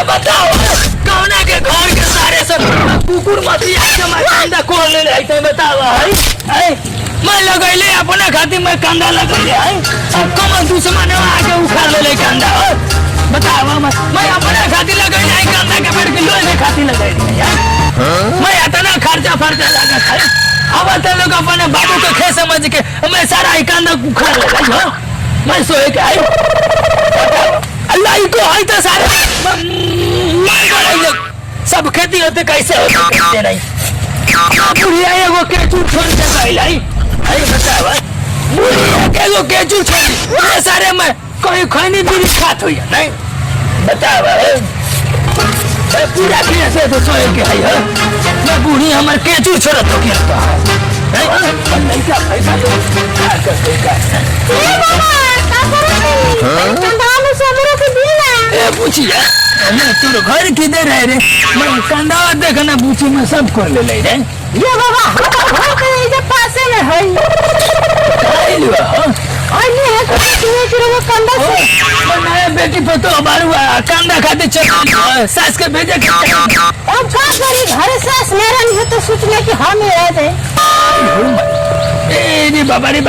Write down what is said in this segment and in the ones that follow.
बताओ कौना के घर के सारे सब कुकुर मती आके मैं कंधा खोल ले रही थे बताओ है मैं लगैले अपने खातिर मैं कंधा लगैले है अब कम दुश्मन आके उखाड़ ले कंधा बताओ मैं अपने खातिर लगैले है कंधा के पेड़ के लोहे खातिर लगैले है मैं इतना खर्चा फर्चा लगा है अब तो लोग अपने बाबू को खे समझ के मैं सारा ही कंधा उखाड़ ले रही हूं मैं सोए के आई अल्लाह को आई तो सारे सब खेती होते कैसे होते नहीं बुढ़िया एगो केचुर छोड़ के गई बताओ बुढ़िया एगो केचुर छोड़ी ये सारे में कोई खैनी बीड़ी खात हुई नहीं बताओ मैं पूरा किया से तो सोए के है मैं बूढ़ी हमार केचुर छोड़त हो गया नहीं का पैसा तो क्या कर देगा पूछिए तू घर किधर है रे मैं कंधा देखना पूछी मैं सब कर ले रे ये बाबा ये पास में है आइए है तुम्हें फिर वो कंधा से मैं बेटी पतो बारू कंधा खाते चल सास के भेजे के अब का करी घर सास मेरा नहीं है तो सोचने कि हम ही रह दे ए रे बाबा रे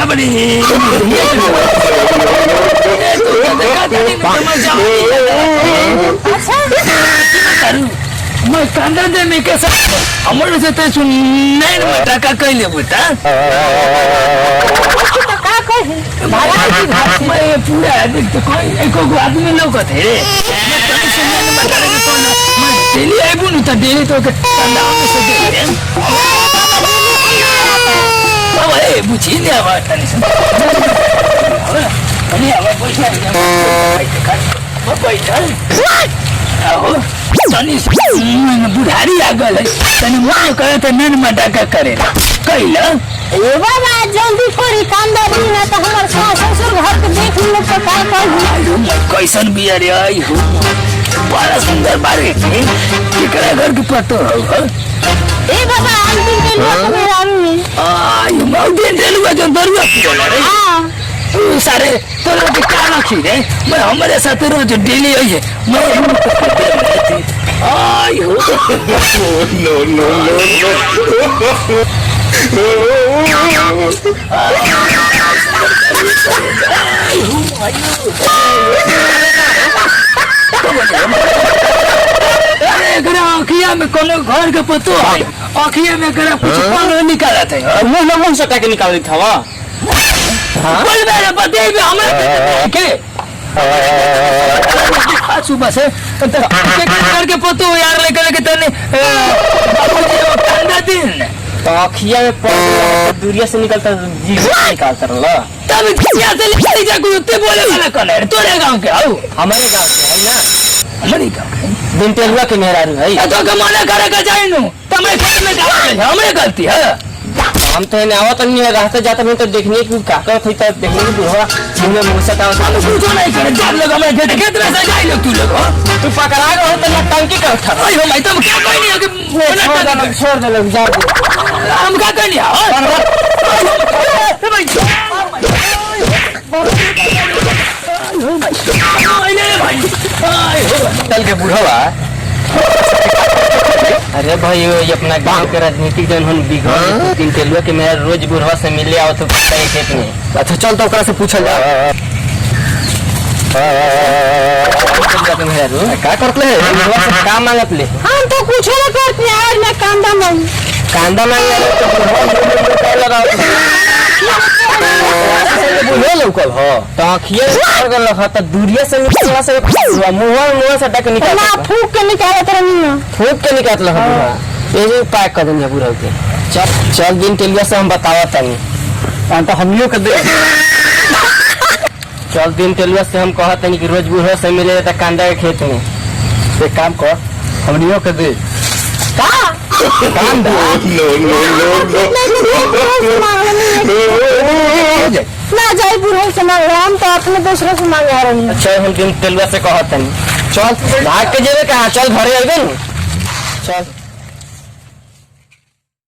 अच्छा मैं कंधा दे में के साथ हमरे से तो सुनने में टका कइले बेटा का कहे मैं पूरा देख तो कोई एको आदमी लौकत है रे मैं तने सुनने में बता रहे तो मैं डेली आई बुनु त डेली तो कंधा में से दे अब ए बुझी ने आवाज तने से अरे आवाज पैसा मैं पैसा आओ तनी बुढ़ारी आ गल तनी मन करे त नन में डका करे कइला ए बाबा जल्दी करी कांदा दी ना तो हमर सास ससुर घर के देख ले तो का कहू कैसन बिया रे आई हो बड़ा सुंदर बारे केकरा घर के पतो हो ए बाबा हम दिन के लोग मेरा में आई मौ दिन देलुआ जो दरुआ पियोला रे हां सारे तोरा के का रखी रे मैं हमारे साथ रोज डेली आई है मैं आई हो नो आँखिया में कोनो घर के पतो है आँखिया में करा कुछ पानी निकाला था मुंह सटा के निकाल था वा बोल मेरे पति भी हमें के सुबह से करके पतो यार लेकर के तने बाबूजी वो ठंडा दिन तो अखिया में दूरिया से निकलता जी निकालता रहा तब क्या से निकल जा कोई उत्ते बोले वाला कौन है तोरे गांव के आओ हमारे गांव से है ना हमारे गांव के दिन तेलुआ के मेहरारू है तो कमाना करे का जाइनु तमरे खेत में जाओ हमरे गलती है हम तो ने आवत नहीं है रास्ते जाते में तो देखने की काका थी तो देखने की बुढ़वा मुंह में मुंह से ताव हम कुछ नहीं करे जान लोग हमें खेत में से जाई लोग तू लोग तू पकड़ा गए हो तो टंकी का उठा आई हो मैं तो क्या कोई नहीं हो कि छोड़ दे लोग जा हम क्या करनी है चल के बुढ़वा अरे भाई ये अपना गांव के राजनीतिक जन हन बिगड़ तीन तेलुआ के मेरा रोज बुढ़वा से मिले आओ तो खेत में अच्छा चल तो ओकरा से पूछल जा का करत ले बुढ़वा से का मांगत ले हम तो कुछ ना करते आज मैं कांदा मांग मांग ले तो बुढ़वा लगाओ बुढ़वा लौकल हो तो आँखिए कर गल ह त दूरिया से निकलला से मुंह से टक निकाल ना फूक के निकालत रहनी फूक के निकाल ह ये जो पैक कर देंगे बुढ़ा के चल दिन तेलुआ से हम बतावा तनी तो हमनियों के दे चल दिन तेलुआ से हम कहत तनी कि रोज बुढ़वा से मिले त कांदा के खेत में एक काम कर हमनियों के दे का कांदा ना जाई बुढ़ऊ से मांग हम तो अपने दूसरे से मांग रहे हैं अच्छा हम दिन तेलुआ से कहत तनी चल भाग के जेबे कहां चल घरे आइबे न चल